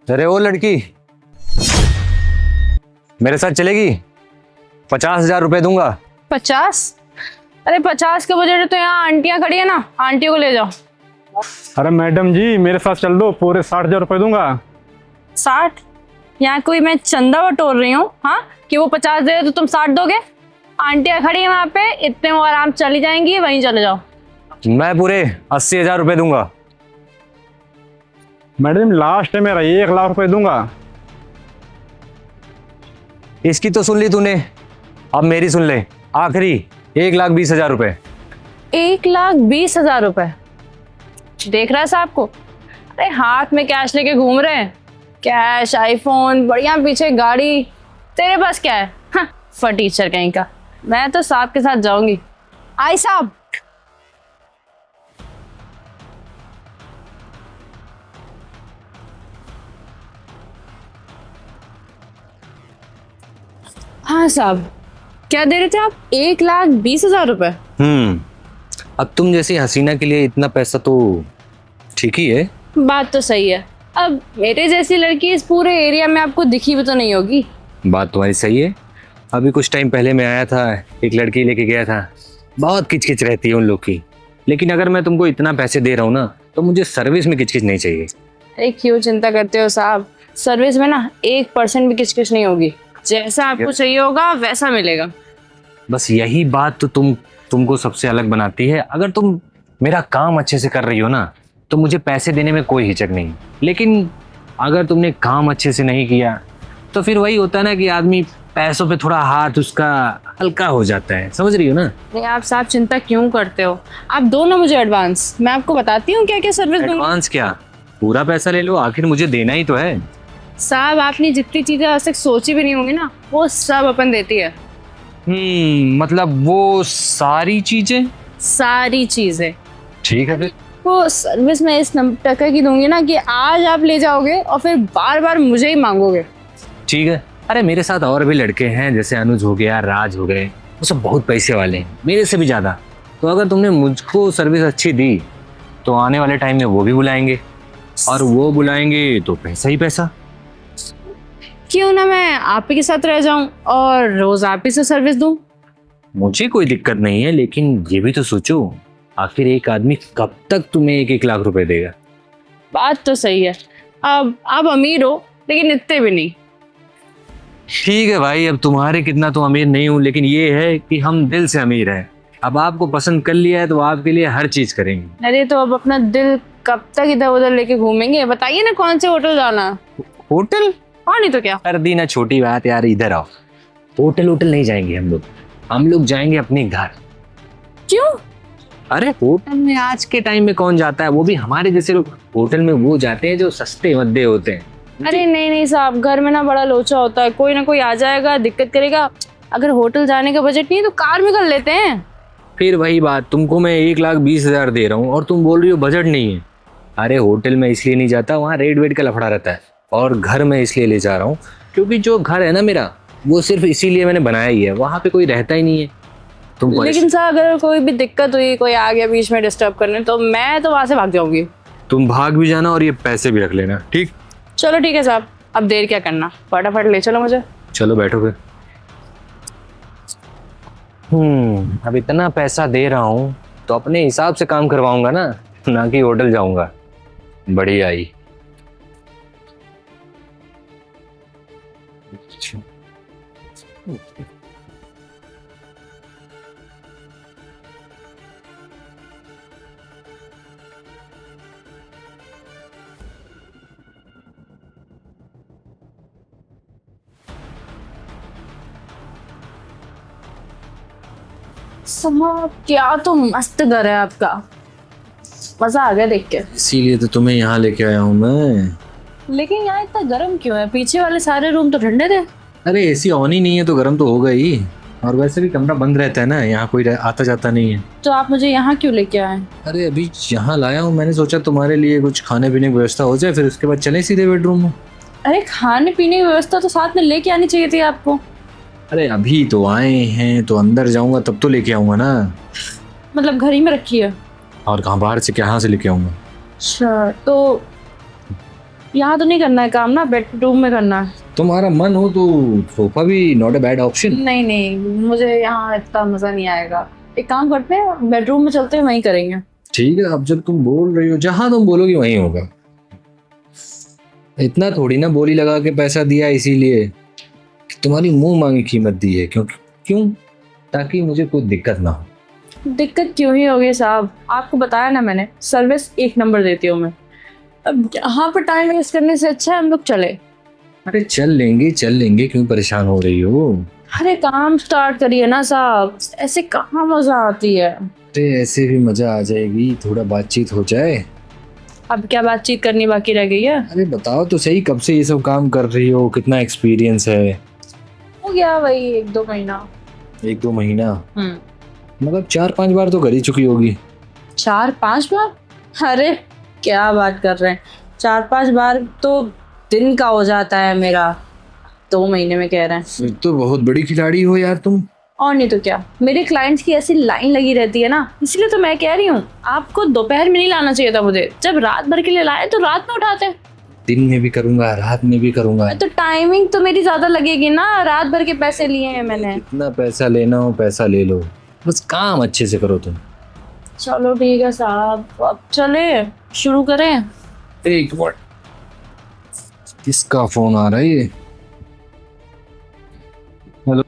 अरे वो लड़की मेरे साथ चलेगी? 50,000 रुपए दूंगा। 50? अरे 50 का बजट है तो यहाँ आंटियां खड़ी है ना, आंटियों को ले जाओ। अरे मैडम जी मेरे साथ चल दो, पूरे 60,000 रुपए दूंगा। 60? यहाँ कोई मैं चंदा बटोर रही हूँ हाँ कि वो 50 दे तो तुम 60 दोगे? आंटियां खड़ी है वहाँ पे, इतने वो आराम चली जाएंगी, वहीं चले जाओ। मैं पूरे 80,000 रुपए दूंगा। मैडम लास्ट है मेरा, 1 लाख रुपए दूंगा। इसकी तो सुन ली तूने, अब मेरी सुन ले। आखिरी 1,20,000 रुपए। 1,20,000 रुपए? देख रहा है साहब को? अरे हाथ में कैश लेके घूम रहे हैं, कैश, आईफोन, बढ़िया पीछे गाड़ी। तेरे पास क्या है? हाँ, फटीचर कहीं का। मैं तो साहब के साथ जाऊंगी। आई साहब। हाँ साहब, क्या दे रहे थे आप? 1,20,000 रुपए? अब तुम जैसी हसीना के लिए इतना पैसा तो ठीक ही है। बात तो सही है। अब मेरे जैसी लड़की इस पूरे एरिया में आपको दिखी भी तो नहीं होगी। बात तुम्हारी सही है। अभी कुछ टाइम पहले मैं आया था, एक लड़की लेके गया था। बहुत किचकिच रहती है उन लोग की। लेकिन अगर मैं तुमको इतना पैसे दे रहा हूँ ना, तो मुझे सर्विस में किचकिच नहीं चाहिए। अरे क्यों चिंता करते हो साहब, सर्विस में ना 1% भी किचकिच नहीं होगी। जैसा आपको चाहिए होगा वैसा मिलेगा। बस यही बात तो तुमको सबसे अलग बनाती है। अगर तुम मेरा काम अच्छे से कर रही हो ना, तो मुझे पैसे देने में कोई हिचक नहीं। लेकिन अगर तुमने काम अच्छे से नहीं किया तो फिर वही होता है ना कि आदमी पैसों पे थोड़ा हाथ उसका हल्का हो जाता है। समझ रही हो ना? नहीं आप साहब चिंता क्यों करते हो, आप दो ना मुझे एडवांस, मैं आपको बताती हूँ क्या क्या सर्विस दूंगी। एडवांस क्या, पूरा पैसा ले लो, आखिर मुझे देना ही तो है। साहब आपने जितनी चीजें आज तक सोची भी नहीं होंगी ना, वो सब अपन देती है। मतलब वो सारी चीजें? सारी चीजें। ठीक है फिर। वो सर्विस में इस टका की दूंगी ना कि आज आप ले जाओगे और फिर बार बार मुझे ही मांगोगे। ठीक है। अरे मेरे साथ और भी लड़के हैं, जैसे अनुज हो गया, राज हो गए, वो सब बहुत पैसे वाले हैं, मेरे से भी ज्यादा। तो अगर तुमने मुझको सर्विस अच्छी दी तो आने वाले टाइम में वो भी बुलाएंगे, और वो बुलाएंगे तो पैसा ही पैसा। क्यों ना मैं आप ही के साथ रह जाऊं और रोज आप ही से सर्विस दूं। मुझे कोई दिक्कत नहीं है, लेकिन ये भी तो सोचो, आखिर एक आदमी कब तक तुम्हें 1-1 लाख रुपए देगा? बात तो सही है। अब आप अमीर हो लेकिन इतने भी नहीं। ठीक है भाई, अब तुम्हारे कितना तो अमीर नहीं हूँ, लेकिन ये है कि हम दिल से अमीर हैं। अब आपको पसंद कर लिया है तो आपके लिए हर चीज करेंगे। अरे तो अब अपना दिल कब तक इधर उधर लेके घूमेंगे? बताइए ना कौन से होटल जाना। होटल? और नहीं तो क्या। कर दी ना छोटी बात यार, इधर आओ। होटल नहीं जाएंगे हम लोग जाएंगे अपने घर। क्यों? अरे होटल में आज के टाइम में कौन जाता है, वो भी हमारे जैसे लोग। होटल में वो जाते हैं जो सस्ते मद्दे होते हैं। अरे नहीं साहब, घर में ना बड़ा लोचा होता है, कोई ना कोई आ जाएगा, दिक्कत करेगा। अगर होटल जाने का बजट नहीं है तो कार में कर लेते हैं। फिर वही बात, तुमको मैं 1,20,000 दे रहा हूँ और तुम बोल रही हो बजट नहीं है। अरे होटल में इसलिए नहीं जाता, वहाँ रेट वेट का लफड़ा रहता है। और घर में इसलिए ले जा रहा हूँ क्योंकि जो घर है ना मेरा, वो सिर्फ इसीलिए मैंने बनाया ही है, वहाँ पे कोई रहता ही नहीं है। लेकिन सर अगर कोई भी दिक्कत हुई, कोई आ गया बीच में डिस्टर्ब करने, तो मैं तो वहां से भाग जाऊंगी। तुम भाग भी जाना और ये पैसे भी रख लेना, ठीक? चलो ठीक है साहब, अब देर क्या करना, फटाफट ले चलो मुझे। चलो बैठो फिर। अब इतना पैसा दे रहा हूँ तो अपने हिसाब से काम करवाऊंगा ना कि होटल जाऊंगा। बढ़िया आई। साहब क्या तो मस्त घर है आपका, मजा आ गया देख के। इसीलिए तो तुम्हें यहाँ लेके आया हूँ मैं। लेकिन यहाँ इतना गर्म क्यों है? पीछे वाले सारे रूम तो ठंडे थे। अरे एसी ऑन ही नहीं है तो गर्म तो होगा ही, और वैसे भी कमरा बंद रहता है ना, यहाँ कोई आता जाता नहीं है। तो आप मुझे यहाँ क्यों लेके आए? अरे अभी यहाँ लाया हूँ, मैंने सोचा तुम्हारे लिए कुछ खाने पीने की व्यवस्था हो जाए, फिर उसके बाद चले सीधे बेडरूम में। अरे खाने पीने की व्यवस्था तो साथ में लेके आनी चाहिए थी आपको। अरे अभी तो आए हैं, तो अंदर जाऊंगा तब तो लेके आऊंगा ना। मतलब घर ही में रखी है? और कहाँ, बाहर से कहाँ से लेके आऊंगा? अच्छा तो यहाँ तो नहीं करना है काम ना, बेडरूम में करना है। तुम्हारा मन हो तो सोफा भी नॉट अ बैड ऑप्शन। नहीं नहीं, मुझे यहाँ इतना मजा नहीं आएगा। एक काम करते हैं, बेडरूम में चलते हैं, वहीं करेंगे। ठीक है, अब जब तुम बोल रही हो, जहां तुम बोलोगी वहीं होगा। इतना थोड़ी ना बोली लगा के पैसा दिया इसीलिए कि तुम्हारी मुंह मांगी कीमत दी है। क्यों? ताकि मुझे कोई दिक्कत ना हो। दिक्कत क्यों ही होगी साहब, आपको बताया ना मैंने, सर्विस 1 नंबर देती हूँ मैं। अब यहाँ पर टाइम वेस्ट करने से अच्छा है हम लोग चले। अरे चल लेंगे, क्यों परेशान हो रही हो? अरे काम स्टार्ट करिए ना साहब, ऐसे कहाँ मजा आती है। अरे ऐसे भी मजा आ जाएगी, थोड़ा बातचीत हो जाए। अब क्या बातचीत करनी बाकी रह गई है? अरे बताओ तो सही, कब से ये सब काम कर रही हो? कितना एक्सपीरियंस है? हो गया वही 1-2 महीना। 1-2 महीना? मतलब 4-5 बार तो कर ही चुकी होगी। 4-5 बार? अरे क्या बात कर रहे हैं, 4-5 बार तो दिन का हो जाता है मेरा, 2 महीने में कह रहे हैं। फिर तो बहुत बड़ी खिलाड़ी हो यार तुम। और नहीं तो क्या, मेरे क्लाइंट्स की ऐसी लाइन लगी रहती है ना, इसलिए तो मैं कह रही हूँ आपको दोपहर में नहीं लाना चाहिए था मुझे। जब रात भर के लिए लाए तो रात में उठाते। दिन में भी करूंगा, रात में भी करूंगा। तो टाइमिंग तो मेरी ज्यादा लगेगी ना, रात भर के पैसे लिए हैं मैंने। कितना पैसा लेना हो पैसा ले लो, बस काम अच्छे से करो तुम। चलो ठीक है साहब, अब चले शुरू करें। एक मिनट, किसका फोन आ रहा है ये? हेलो,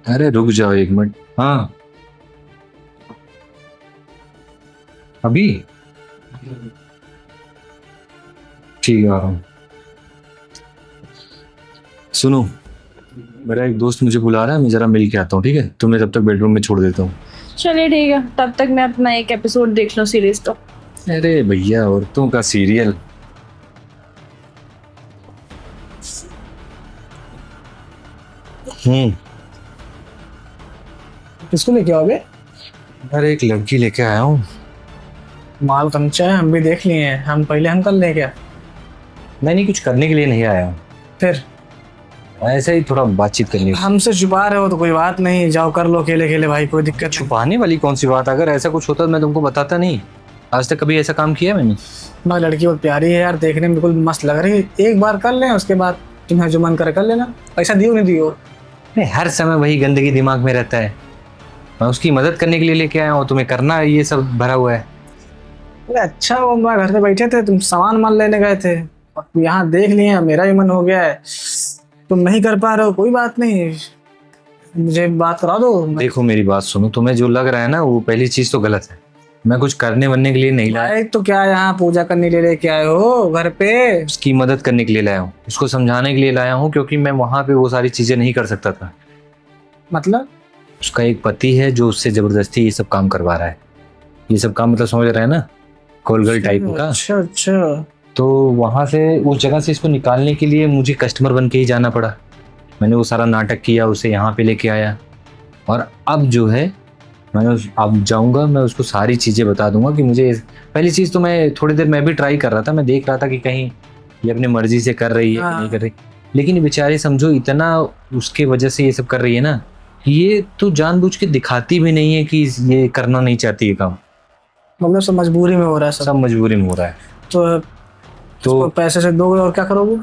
अरे रुक जाओ 1 मिनट। हाँ अभी ठीक है, आ रहा हूँ। सुनो, मेरा एक दोस्त मुझे बुला रहा है, मैं जरा मिल के आता हूँ, ठीक है? तुम्हें तब तक बेडरूम में छोड़ देता हूँ। चलिए ठीक है, तब तक मैं अपना एक एपिसोड देख लूँ सीरीज का। अरे भैया, औरतों का सीरियल। किसको लेके आओगे? अरे एक लड़की लेके आया हूँ। माल कंचा है, हम भी देख लिए हैं। हम पहले हम कर लें क्या? नहीं, कुछ करने के लिए नहीं आया हूँ, फिर ऐसे ही थोड़ा बातचीत करनी है। हमसे छुपा रहे हो तो कोई बात नहीं, जाओ कर लो अकेले अकेले भाई, कोई दिक्कत नहीं। छुपाने वाली कौन सी बात? अगर ऐसा कुछ होता तो मैं तुमको बताता नहीं। आज तक कभी ऐसा काम किया मैंने? तुम्हारी लड़की बहुत प्यारी है यार, देखने में बिल्कुल मस्त लग रही है। एक बार कर लें, उसके बाद तुम्हें जो मन करे कर लेना। पैसा दियो नहीं दियो? नहीं, हर समय वही गंदगी दिमाग में रहता है। मैं उसकी मदद करने के लिए लेके आया हूँ, तुम्हें करना ये सब भरा हुआ है। अरे अच्छा, वो मैं घर पे बैठे थे, तुम सामान मान लेने गए थे, यहाँ देख लिए, मेरा भी मन हो गया है। तुम नहीं कर पा रहे हो, कोई बात नहीं, मुझे बात करा दो। देखो मेरी बात सुनो, तुम्हें जो लग रहा है ना वो पहली चीज तो गलत है। मैं कुछ करने वरने के लिए नहीं लाया। भाई तो क्या यहाँ पूजा करने के लिए लेके आए हो घर पे? उसकी मदद करने के लिए लाया हूँ, उसको समझाने के लिए लाया हूँ, क्योंकि मैं वहां पे वो सारी चीजें नहीं कर सकता था। मतलब? उसका एक पति है जो उससे जबरदस्ती ये सब काम करवा रहा है। ये सब काम मतलब समझ रहे हैं ना, कोलगर्ल टाइप का। अच्छा अच्छा। तो वहां से, उस जगह से इसको निकालने के लिए मुझे कस्टमर बन के ही जाना पड़ा। मैंने वो सारा नाटक किया, उसे यहाँ पे लेके आया, और अब जो है अब जाऊंगा, मैं उसको सारी चीज़ें बता दूंगा कि मुझे पहली चीज़ तो मैं थोड़ी देर मैं भी ट्राई कर रहा था, मैं देख रहा था कि कहीं ये अपनी मर्जी से कर रही है कि नहीं कर रही। लेकिन बेचारे समझो इतना उसके वजह से ये सब कर रही है ना, ये तो जानबूझ के दिखाती भी नहीं है कि ये करना नहीं चाहती है काम। मतलब सब मजबूरी में हो रहा है? सब मजबूरी में हो रहा है। तो पैसे से दोगे और क्या करोगे?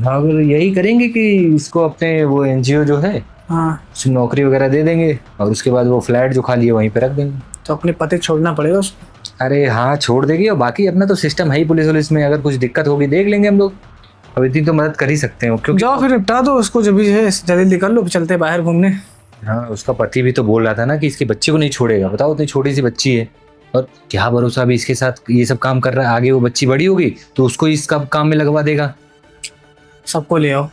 अगर यही करेंगे कि इसको अपने वो एनजीओ जो है, हाँ, उसमें नौकरी वगैरह दे देंगे, और उसके बाद वो फ्लैट जो खाली है वहीं पे रख देंगे। तो अपने पति छोड़ना पड़ेगा उसको? अरे हाँ, छोड़ देगी, और बाकी अपना तो सिस्टम है ही पुलिस वुलिस में, अगर कुछ दिक्कत होगी देख लेंगे हम लोग। अब इतनी तो मदद कर ही सकते हैं, क्योंकि जाओ फिर निपटा दो उसको, जो भी है जल्दी कर लो, चलते बाहर घूमने। हाँ, उसका पति भी तो बोल रहा था ना कि इसके बच्चे को नहीं छोड़ेगा। बताओ, इतनी छोटी सी बच्ची है, और क्या भरोसा अभी इसके साथ ये सब काम कर रहा है, आगे वो बच्ची बड़ी होगी तो उसको इसका काम में लगवा देगा। सबको ले आओ।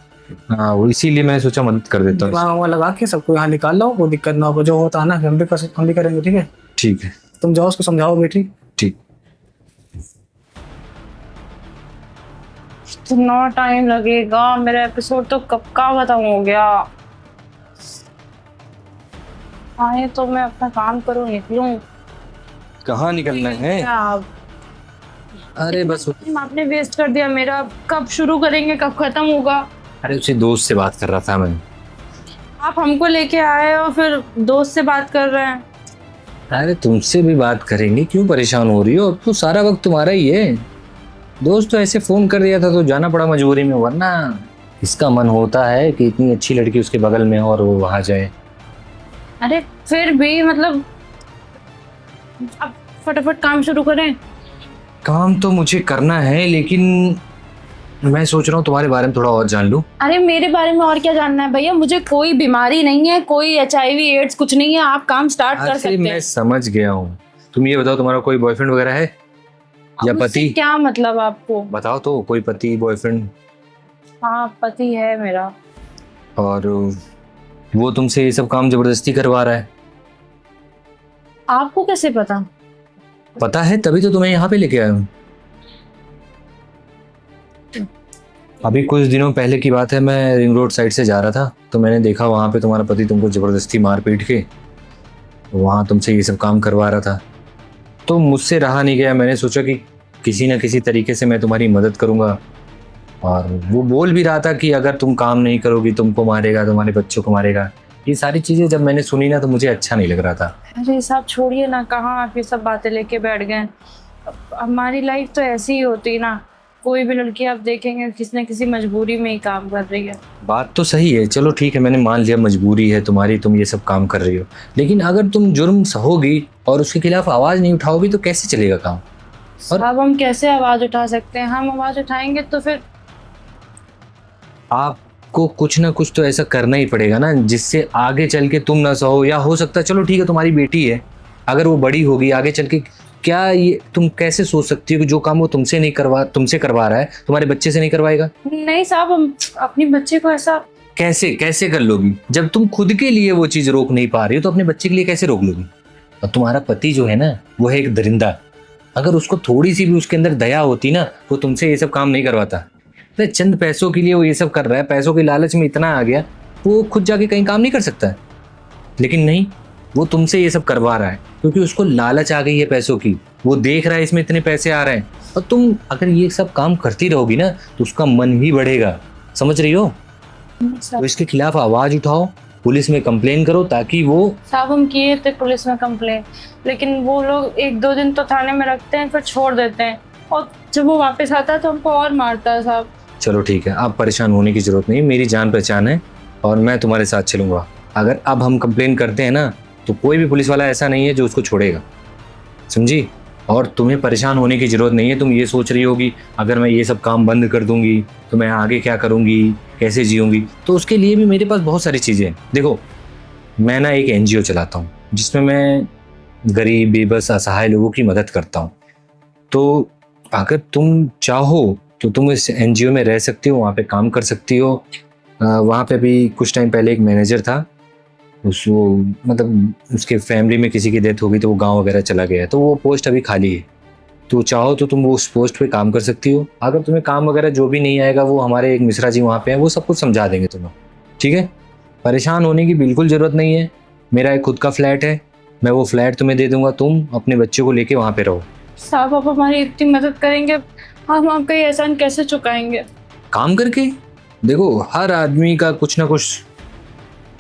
हाँ, वो इसीलिए मैंने सोचा मदद कर देता हूँ। वहाँ लगा के सबको यहाँ निकाल लो, कोई दिक्कत ना हो, जो होता है ना हम भी करेंगे, ठीक है? ठीक है, तुम जाओ, उसको समझाओ बेटी। ठीक। इतना टाइम लगेगा? मेरा एपिसोड तो कब का खत्म हो गया। आए तो मैं अपना काम करूँ, निकलूं। कहाँ निकलना है? अरे बस आपने वेस्ट कर दिया मेरा, कब शुरू करेंगे, कब खत्म होगा? अरे उसी दोस्त से बात कर रहा था मैं। आप हमको लेके आए हो, फिर दोस्त से बात कर रहे हैं। अरे तुमसे भी बात करेंगे, क्यों परेशान हो रही हो? अब तो सारा वक्त तुम्हारा ही है। दोस्त तो ऐसे फोन कर दिया था तो जाना पड़ा मजबूरी में, वरना इसका मन होता है कि इतनी अच्छी लड़की उसके बगल में हो और वो वहां जाए। अरे फिर भी मतलब अब फटाफट काम शुरू करें। काम तो मुझे करना है, लेकिन मैं सोच रहा हूँ तुम्हारे बारे में थोड़ा और जान लूं। अरे मेरे बारे में और क्या जानना है भैया, मुझे कोई बीमारी नहीं है, कोई HIV एड्स कुछ नहीं है, आप काम स्टार्ट कर अरे सकते मैं हैं। समझ गया हूँ। तुम ये बताओ, तुम्हारा कोई बॉयफ्रेंड वगैरह है या अब उससे पति? क्या मतलब आपको? बताओ तो, कोई पति बॉयफ्रेंड? हाँ पति है मेरा। और वो तुमसे ये सब काम जबरदस्ती करवा रहा है? आपको कैसे पता? पता है, तभी तो तुम्हें यहाँ पे लेके आया हूँ। अभी कुछ दिनों पहले की बात है, मैं रिंग रोड साइड से जा रहा था तो मैंने देखा वहाँ पे तुम्हारा पति तुमको जबरदस्ती मार पीट के वहाँ तुमसे ये सब काम करवा रहा था। तो मुझसे रहा नहीं गया, मैंने सोचा कि किसी न किसी तरीके से मैं तुम्हारी मदद करूँगा। और वो बोल भी रहा था कि अगर तुम काम नहीं करोगी तुमको मारेगा, तुम्हारे बच्चों को मारेगा। ये सारी चीज़ें जब मैंने सुनी ना तो मुझे अच्छा नहीं लग रहा था। अरे साहब छोड़िए ना, कहाँ आप ये सब बातें लेके बैठ गए। हमारी लाइफ तो ऐसी ही होती ना, कोई भी लड़की आप देखेंगे किसी न किसी मजबूरी में ही काम कर रही है। बात तो सही है, चलो ठीक है, मैंने मान लिया मजबूरी है तुम्हारी, तुम ये सब काम कर रही हो। लेकिन अगर तुम जुर्म सहोगी और उसके खिलाफ आवाज़ नहीं उठाओगी तो कैसे चलेगा काम? अब हम कैसे आवाज उठा सकते हैं? हम आवाज उठाएंगे तो फिर आपको कुछ ना कुछ तो ऐसा करना ही पड़ेगा ना, जिससे आगे चल के तुम ना सहो। या हो सकता है, चलो ठीक है, तुम्हारी बेटी है, अगर वो बड़ी होगी आगे चल के, क्या ये तुम कैसे सोच सकती हो कि जो काम वो तुमसे करवा रहा है तुम्हारे बच्चे से नहीं करवाएगा? नहीं साहब, हम अपने बच्चे को ऐसा कैसे कर लोगी? जब तुम खुद के लिए वो चीज रोक नहीं पा रही हो तो अपने बच्चे के लिए कैसे रोक लोगी? और तुम्हारा पति जो है ना, वो है एक दरिंदा। अगर उसको थोड़ी सी भी उसके अंदर दया होती ना, वो तुमसे ये सब काम नहीं करवाता। अरे चंद पैसों के लिए वो ये सब कर रहा है, पैसों के लालच में इतना आ गया, वो खुद जाके कहीं काम नहीं कर सकता है। लेकिन नहीं, वो तुमसे ये सब करवा रहा है क्योंकि उसको लालच आ गई है पैसों की। वो देख रहा है इसमें इतने पैसे आ रहे हैं, और तुम अगर ये सब काम करती रहोगी ना तो उसका मन भी बढ़ेगा। समझ रही हो? तो इसके खिलाफ आवाज उठाओ, पुलिस में कंप्लेन करो, ताकि वो साहब हम किए थे पुलिस में कंप्लेन, लेकिन वो लोग 1-2 दिन तो थाने में रखते हैं फिर छोड़ देते हैं, और जब वो वापस आता है तो हमको और मारता है साहब। चलो ठीक है, आप परेशान होने की जरूरत नहीं, मेरी जान पहचान है और मैं तुम्हारे साथ चलूंगा। अगर अब हम कंप्लेन करते हैं ना तो कोई भी पुलिस वाला ऐसा नहीं है जो उसको छोड़ेगा, समझी? और तुम्हें परेशान होने की ज़रूरत नहीं है। तुम ये सोच रही होगी अगर मैं ये सब काम बंद कर दूंगी तो मैं आगे क्या करूंगी, कैसे जीऊँगी? तो उसके लिए भी मेरे पास बहुत सारी चीज़ें हैं। देखो, मैं ना एक NGO चलाता हूँ जिसमें मैं गरीब, बेबस, असहाय लोगों की मदद करता हूँ। तो अगर तुम चाहो तो तुम इस NGO में रह सकती हो, वहाँ पे काम कर सकती हो। वहाँ पे भी कुछ टाइम पहले एक मैनेजर था, उसको मतलब उसके फैमिली में किसी की डेथ हो गई तो वो गांव वगैरह चला गया है, तो वो पोस्ट अभी खाली है। तो चाहो तो तुम उस पोस्ट पे काम कर सकती हो। अगर तुम्हें काम वगैरह जो भी नहीं आएगा, वो हमारे एक मिश्रा जी वहाँ पे हैं, वो सब कुछ समझा देंगे तुम्हें, ठीक है? परेशान होने की बिल्कुल ज़रूरत नहीं है। मेरा एक खुद का फ्लैट है, मैं वो फ्लैट तुम्हें दे दूँगा, तुम अपने बच्चों को लेके वहाँ पे रहो। साहब आप हमारी इतनी मदद करेंगे, हम आपका ये एहसान कैसे चुकाएंगे? काम करके देखो, हर आदमी का कुछ ना कुछ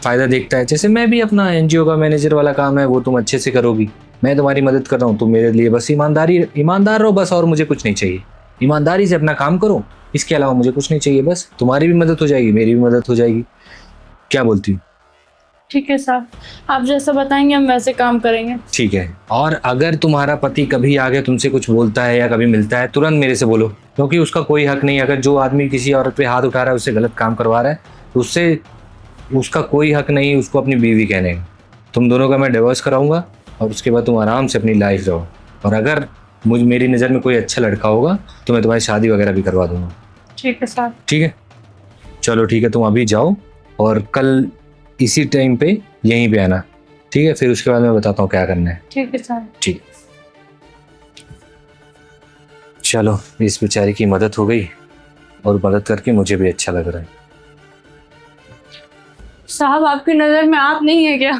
फ़ायदा देखता है। जैसे मैं भी अपना NGO का मैनेजर वाला काम है वो तुम अच्छे से करोगी, मैं तुम्हारी मदद कर रहा हूँ, तुम मेरे लिए बस ईमानदार रहो बस, और मुझे कुछ नहीं चाहिए। ईमानदारी से अपना काम करो, इसके अलावा मुझे कुछ नहीं चाहिए। बस तुम्हारी भी मदद हो जाएगी, मेरी भी मदद हो जाएगी। क्या बोलती हूँ? ठीक है साहब, आप जैसा बताएंगे हम वैसे काम करेंगे। ठीक है। और अगर तुम्हारा पति कभी आगे तुमसे कुछ बोलता है या कभी मिलता है, तुरंत मेरे से बोलो, क्योंकि उसका कोई हक नहीं। अगर जो आदमी किसी औरत पे हाथ उठा रहा है, उससे गलत काम करवा रहा है, तो उससे उसका कोई हक नहीं उसको अपनी बीवी कहने का। तुम दोनों का मैं डिवोर्स कराऊंगा और उसके बाद तुम आराम से अपनी लाइफ रहो। और अगर मेरी नज़र में कोई अच्छा लड़का होगा तो मैं तुम्हारी शादी वगैरह भी करवा दूंगा। ठीक है साहब। ठीक है, चलो ठीक है, तुम अभी जाओ और कल इसी टाइम पे यहीं पे आना, ठीक है? फिर उसके बाद मैं बताता हूँ क्या करना है। ठीक है साहब। ठीक, चलो, इस बेचारी की मदद हो गई और मदद करके मुझे भी अच्छा लग रहा है। साहब आपकी नज़र में आप नहीं है क्या?